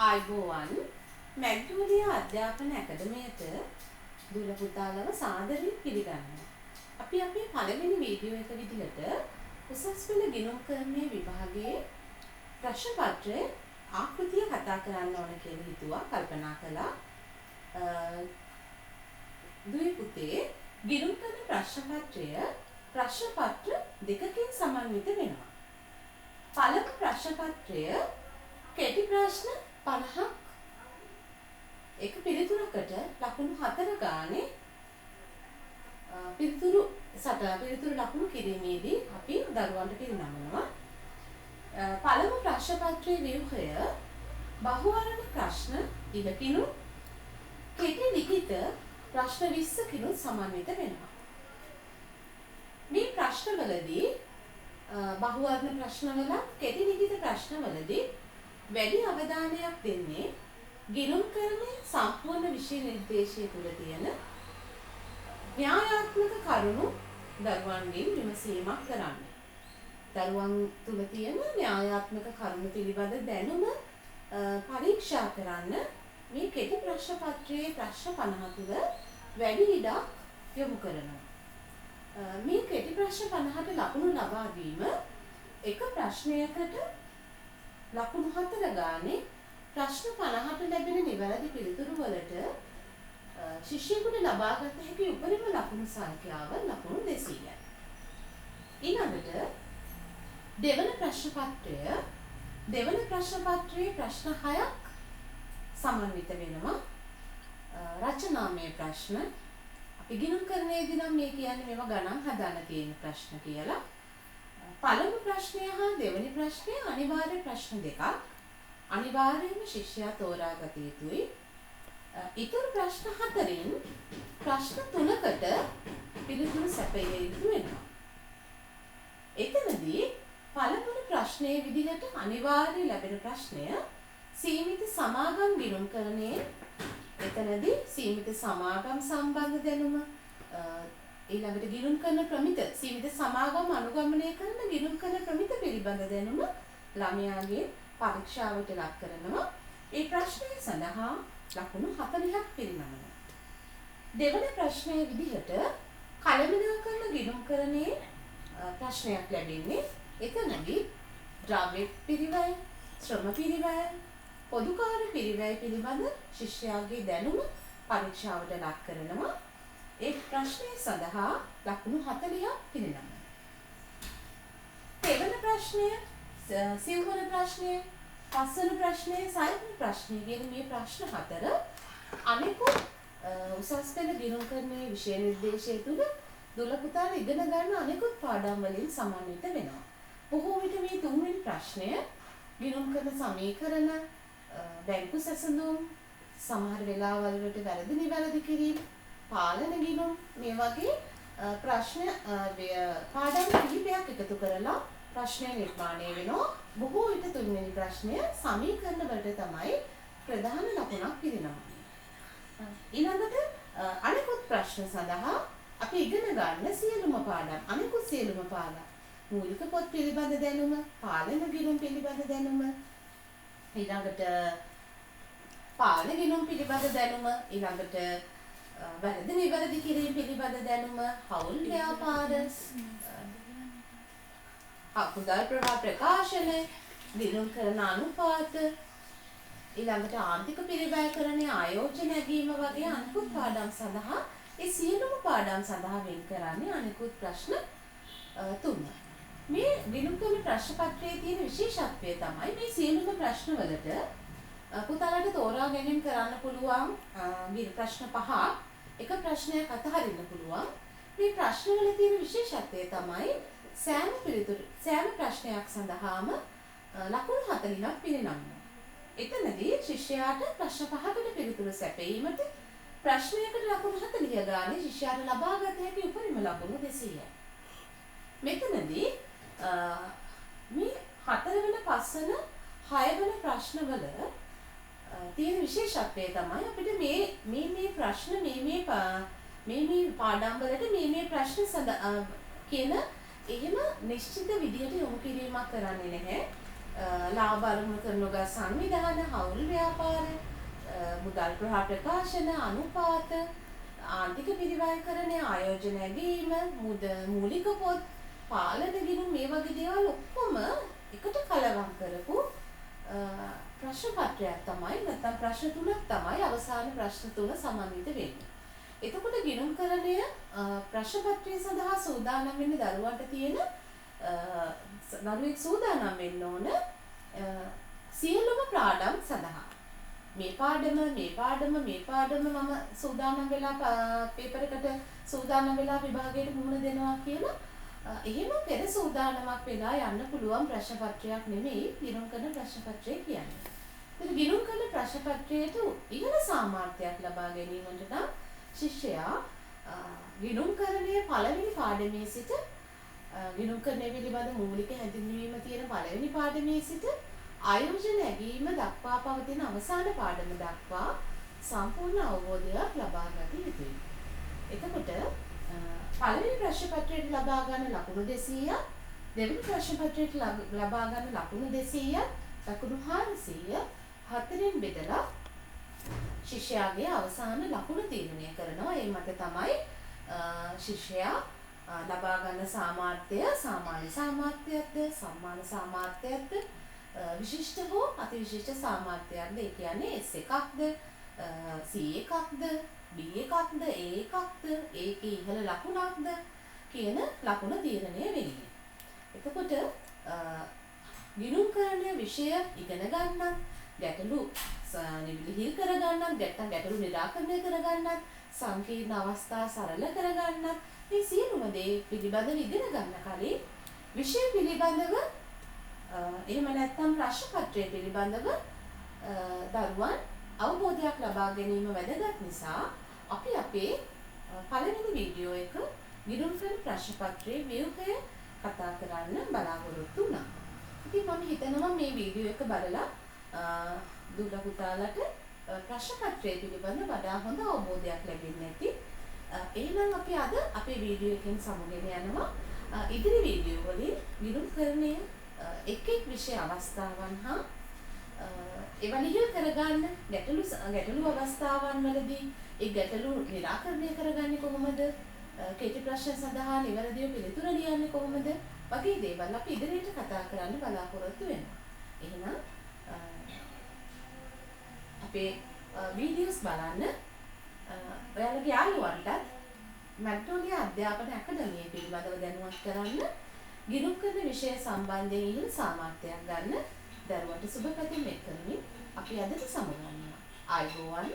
ආයිබෝවන් මැග්නෝලියා අධ්‍යාපන ඇකඩමියට දුර පුතාලව සාදරයෙන් පිළිගන්නවා. අපි අපේ පළවෙනි වීඩියෝ එක විදිහට උසස් පෙළ ගිණුම් කර්මයේ විභාගයේ ප්‍රශ්න පත්‍රයේ ආකෘතිය කතා කරන්න ඕන කියලා හිතුවා කල්පනා කළා. දුවේ පුතේ ගිණුම් කරන ප්‍රශ්න පත්‍රය ප්‍රශ්න පත්‍ර දෙකකින් සමන්විත වෙනවා. පළමු ප්‍රශ්න පත්‍රය කෙටි ප්‍රශ්න 50ක් එක පිළිතුරකට ලකුණු 4 ගානේ පිළිතුරු ලකුණු කිරීමේදී අපි දරුවන්ට පිරිනමනවා. පළමු ප්‍රශ්න පත්‍රයේ ව්‍යුහය බහුවර්ණ ප්‍රශ්න 30කිනු කෙටි ලිඛිත ප්‍රශ්න 20කිනු සමන්විත වෙනවා. මේ ප්‍රශ්නවලදී බහුවර්ණ ප්‍රශ්නවල කෙටි ලිඛිත ප්‍රශ්නවලදී වැඩි අවධානයක් දෙන්නේ ගිණුම් කරන්නේ සම්පූර්ණ විෂය නිර්දේශය තුළ තියෙන න්‍යායාත්මක කරුණු දරුවන්ගෙන් විමසීමක් කරන්න. දරුවන් තුළ තියෙන න්‍යායාත්මක කරුණු පිළිබඳ දැනුම පරීක්ෂා කරන්න මේ කෙටි ප්‍රශ්න පත්‍රයේ ප්‍රශ්න 50 තුළ වැඩි ඉඩක් යොමු කරනවා. මේ කෙටි ප්‍රශ්න 50ට ලකුණු ලබා දීම එක ප්‍රශ්නයකට ලකුණු 4 ගානේ ප්‍රශ්න 50ට ලැබෙන නිවැරදි පිළිතුරු වලට ශිෂ්‍යයෙකුට ලබාගත හැකි උපරිම ලකුණු සංඛ්‍යාව ලකුණු 200යි. ඊළඟට දෙවන ප්‍රශ්න පත්‍රයේ ප්‍රශ්න 6ක් සමන්විත වෙනවා. රචනාමය ප්‍රශ්න අපි ගිණුම් කරන්නේදී නම් මේ කියන්නේ මේවා ගණන් හදන්න තියෙන ප්‍රශ්න කියලා. පළමු ප්‍රශ්නය හා දෙවෙනි ප්‍රශ්නය අනිවාර්ය ප්‍රශ්න දෙකක්. අනිවාර්යයෙන්ම ශිෂ්‍යයා තෝරාගත යුතුයි. ඊතුරු ප්‍රශ්න 4න් ප්‍රශ්න 3කට පිළිතුරු සැපයීම යුතු වෙනවා. එතනදී පළමුව ප්‍රශ්නයේ විදිහට අනිවාර්ය ලැබෙන ප්‍රශ්නය සීමිත සමාගම් ගිණුම් කරන්නේ. එතනදී සීමිත සමාගම් සම්බන්ධ දැනුම ඊළඟට ගිණුම් කරන ප්‍රමිත සීමිත සමාගම් අනුගමනය කරන ගිණුම් කරන ප්‍රමිත පිළිබඳ දැනුම ළමයාගේ පරීක්ෂාවට ලක් කරනවා. ඒ ප්‍රශ්නය සඳහා ලකුණු 40ක් පිරිනමනවා. දෙවන ප්‍රශ්නයේ විදිහට කලමනාකරන ගිණුම් කරන්නේ ප්‍රශ්නයක් ලැබෙන්නේ. එතනදී ද්‍රව්‍ය පිරිවැය, ශ්‍රම පිරිවැය, පොදුකාර පිරිවැය පිළිබඳ ශිෂ්‍යයාගේ දැනුම පරීක්ෂාවට ලක් කරනවා. ඒ ප්‍රශ්නය සඳහා ලකුණු 40ක් පිරිනමනවා. තෙවන ප්‍රශ්නය, සිව්වන ප්‍රශ්නය, පස්වන ප්‍රශ්නය, සයවන ප්‍රශ්නය කියන මේ ප්‍රශ්න 4 අනිකුත් උසස් පෙළ ගිණුම් කරන්නේ විෂය නිර්දේශය තුළ දුල පුතාලා ඉගෙන ගන්න අනිකුත් පාඩම් වලින් සමන්විත වෙනවා. බොහෝ විට මේ තුන්වෙනි ප්‍රශ්නය ගිණුම් කරන සමීකරණ, බැංකු සැසඳුම්, සමහර වෙලාවල් වලට වැරදි නිවැරදි කිරීම, පාලන ගිණුම් මේ වගේ ප්‍රශ්න පාඩම් කිහිපයක් එකතු කරලා ප්‍රශ්නය නිර්මාණය වෙනවා. බොහෝ විට තුන්වෙනි ප්‍රශ්නය සමීකරණ වලට තමයි ප්‍රධාන ලකුණක් පිරිනමන්නේ. ඊළඟට අනිකුත් ප්‍රශ්න සඳහා අපි ඉගෙන ගන්න සියලුම පාඩම්, අනිකුත් සියලුම පාඩම්, මූලික පොත් පිළිබඳ දැනුම, පාලන ගිණුම් පිළිබඳ දැනුම, ඊළඟට පාලන ගිණුම් පිළිබඳ දැනුම, ඊළඟට වැරදි නිවැරදි කිරීම පිළිබඳ දැනුම, හවුල් ව්‍යාපාර, අකුසල් ප්‍රවාහ ප්‍රකාශන, ගිණුම් කරන අනුපාත, ඊළඟට ආර්ථික පිරිවැයකරණයේ ආයෝජන නැගීම වගේ අනිකුත් පාඩම් සඳහා ඒ සියලුම පාඩම් සඳහා වෙන් කරන්නේ අනිකුත් ප්‍රශ්න 3. මේ ගිණුම් කරන ප්‍රශ්න පත්‍රයේ තියෙන විශේෂත්වය තමයි මේ සියලුම ප්‍රශ්න වලට පුතාලට තෝරා ගැනීම කරන්න පුළුවන් ප්‍රශ්න 5ක් එක ප්‍රශ්නයක් අතහරින්න පුළුවන්. මේ ප්‍රශ්න වල තියෙන විශේෂත්වය තමයි සෑම ප්‍රශ්නයක් සඳහාම ලකුණු 40ක් පිරිනමනවා. එතනදී ශිෂ්‍යයාට ප්‍රශ්න 5කට පිළිතුරු සැපයීමට ප්‍රශ්නයකට ලකුණු 40 ගානේ ශිෂ්‍යයාට ලබාගත හැකි උපරිම ලකුණු 200යි. මෙතනදී මේ 4 වෙනි 5 වෙනි 6 වෙනි ප්‍රශ්නවල තියෙන විශේෂත්වය තමයි අපිට මේ ප්‍රශ්න මේ පාඩම් වලට මේ ප්‍රශ්න කියන එහෙම නිශ්චිත විදිහට යොමු කිරීමක් කරන්නේ නැහැ. ලාභ අරමුණු කරන ලෝක සංවිධාන, හවුල් ව්‍යාපාර, මුදල් ප්‍රකාශන, අනුපාත, ආර්ථික පිරිවැයකරණය, ආයෝජන ඇගීම, මූලික පොත්, පාලන ගිණුම් මේ වගේ දේවල් ඔක්කොම එකට කලවම් කරපු ප්‍රශ්න පත්‍රයක් තමයි නැත්නම් ප්‍රශ්න තුනක් තමයි අවසාන ප්‍රශ්න තුන සමන්විත වෙන්නේ. එතකොට ගිණුම්කරණය ප්‍රශ්න පත්‍රය සඳහා සූදානම් වෙන්න දරුවන්ට තියෙන දරුවෙක් සූදානම් වෙන්න ඕන සියලුම පාඩම් සඳහා. මේ පාඩම මම සූදානම් වෙලා පේපර් එකට සූදානම් වෙලා විභාගයට මුහුණ දෙනවා කියලා එහෙම පෙර සූදානමක් වෙලා යන්න පුළුවන් ප්‍රශ්න පත්‍රයක් නෙමෙයි ගිණුම් කරන ප්‍රශ්න පත්‍රය කියන්නේ. ඒත් ගිණුම් කරන ප්‍රශ්න පත්‍රයට ඉහළ සාමර්ථ්‍යයක් ලබා ගැනීමට නම් ශිෂ්‍යයා ගිණුම්කරණයේ පළවෙනි පාඩමේ සිට ගිණුම්කරණය පිළිබඳ මූලික හැඳින්වීම තියෙන පළවෙනි පාඩමේ සිට ආයෝජන ඇගීම දක්වා පවතින අවසාන පාඩම දක්වා සම්පූර්ණ අවබෝධයක් ලබා ගත යුතුයි. එතකොට පළවෙනි ප්‍රශ්න පත්‍රයට ලබා ගන්න ලකුණු 200ක්, දෙවෙනි ප්‍රශ්න පත්‍රයට ලබා ගන්න ලකුණු 200ක්, ලකුණු 400 හතරෙන් බෙදලා ශිෂ්‍යයාගේ අවසාන ලකුණ තීරණය කරනවා. ඒ මත තමයි ශිෂ්‍යයා ලබා ගන්න සාමාර්ථය සාමාන්‍ය සාමාර්ථයක්ද, සම්මාන සාමාර්ථයක්ද, විශිෂ්ට හෝ අතිවිශිෂ්ට සාමාර්ථයක්ද. ඒ කියන්නේ S1ක්ද, C1ක්ද, B1ක්ද, A1ක්ද, ඒකේ ඉහළ ලකුණක්ද කියන ලකුණ තීරණය වෙන්නේ. එතකොට ගිණුම්කරණය විෂය ඉගෙන ගන්නත්, ගැටලු නිවිලිහිල් කරගන්නත්, ගැටලු නිරාකරණය කරගන්නත්, සංකීර්ණ අවස්ථා සරල කරගන්නත් මේ සියලුම දේ පිළිබඳව ඉගෙන ගන්න කලින් විෂය පිළිබඳව එහෙම නැත්නම් ප්‍රශ්න පත්‍රය පිළිබඳව දරුවන් අවබෝධයක් ලබා ගැනීම වැදගත් නිසා අපි අපේ පළවෙනි වීඩියෝ එක ගිණුම් කරන ප්‍රශ්න පත්‍රයේ ව්‍යුහය කතා කරන්න බලාපොරොත්තු වුණා. ඉතින් මම හිතනවා මේ වීඩියෝ එක බලලා දුර පුතාලට ප්‍රශ්න පත්‍රය පිළිබඳ වඩා හොඳ අවබෝධයක් ලැබෙන්නේ නැති. එහෙනම් අපි අද අපේ වීඩියෝ එකෙන් සමුගෙන යනවා ඉදිරි වීඩියෝ වලින් ගිණුම්කරණයේ එක් විෂය අවස්ථාවන් හා ඒවා ලිහිල් කරගන්න ගැටලු අවස්ථාවන් වලදී ඒ ගැටලු निराකරණය කරගන්නේ කොහොමද? කෙටි ප්‍රශ්න සඳහා නිවැරදිව පිළිතුරු ලියන්නේ කොහොමද? වගේ දේවල් අපි ඉදිරියට කතා කරන්න බලාපොරොත්තු වෙනවා. එහෙනම් අපේ වීඩියෝස් බලන්න ඔයාලගේ යාළුවන්ටත් මැග්නෝලියා අධ්‍යාපන අකාදමිය පිළිබඳව දැනුවත් කරන්න, ගිණුම් කරන විෂය සම්බන්ධයෙන් ඉහළ සාමර්ථ්‍යයක් ගන්න දරුවන්ට සුබ පැතුම් එක් කරමින් අපි අදට සමුගන්නවා. ආයුබෝවන්.